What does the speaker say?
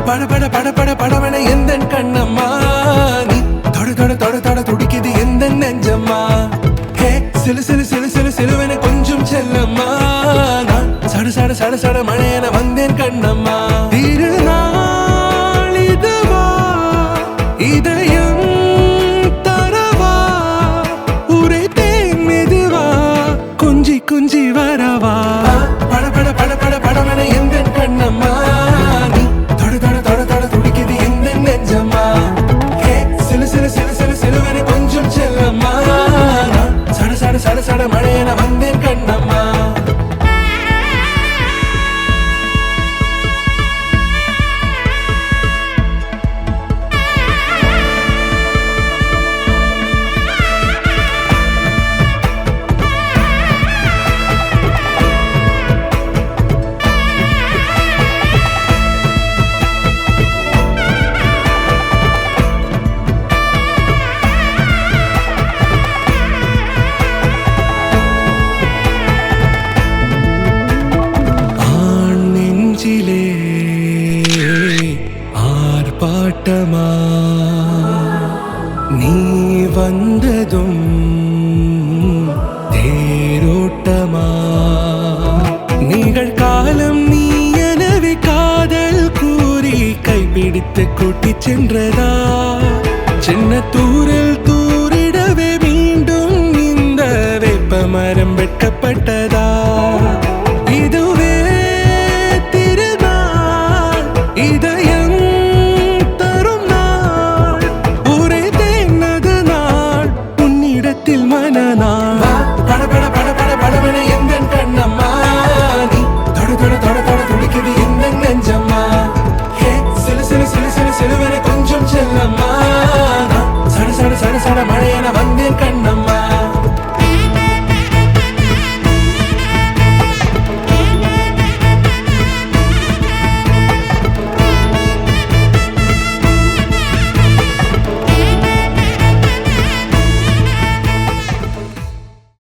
பட பட பட பட படவன எந்த கண்ணம்மா நீ தொட தொட தொட தொட துடிக்குது எந்த நெஞ்சம்மா ஹே சிலு சிலு சிலு சிலு சிலுவன கொஞ்சம் செல்லம்மா நான் சட சட சட சட மழையன வந்தேன் கண்ணம்மா திருநாள் இதுவா இதயம் தரவா உரைத்தேன் மெதுவா கொஞ்சி கொஞ்சி வரவா பட பட பட பட படவன எந்த கண்ணம்மா நீ தொட தொட தொட தொட துடிக்குது எந்த நெஞ்சம்மா ஹே சிலு சிலு சிலு சிலு சிலுவன கொஞ்சம் செல்லம்மா நான் சட சட சட சட மழையன வந்தேன் கண்ணம்மா ஆர்ப்பாட்டமா நீ வந்ததும் தேரோட்டமா நிகழ்காலம் நீ எனவே காதல் கூறி கைப்பிடித்து கூட்டிச் சென்றதா சின்ன தூரில் தூரிடவே மீண்டும் இந்த வேப்ப மரம் வெட்கப்பட்டதா இதுவே திருநாள் இதயம் தரும் நாள் உரைத்தேனது நாள் உன்னிடத்தில் மனநாள் பட பட பட பட படவன எந்த கண்ணம்மா நீ தொட தொட தொட தொட துடிக்குது எந்த நெஞ்சம்மா ஹே சிலு சிலு சிலு சிலு சிலுவன கொஞ்சம் செல்லம்மா சட சட சட சட மழையன வந்தேன் கண்ணம்மா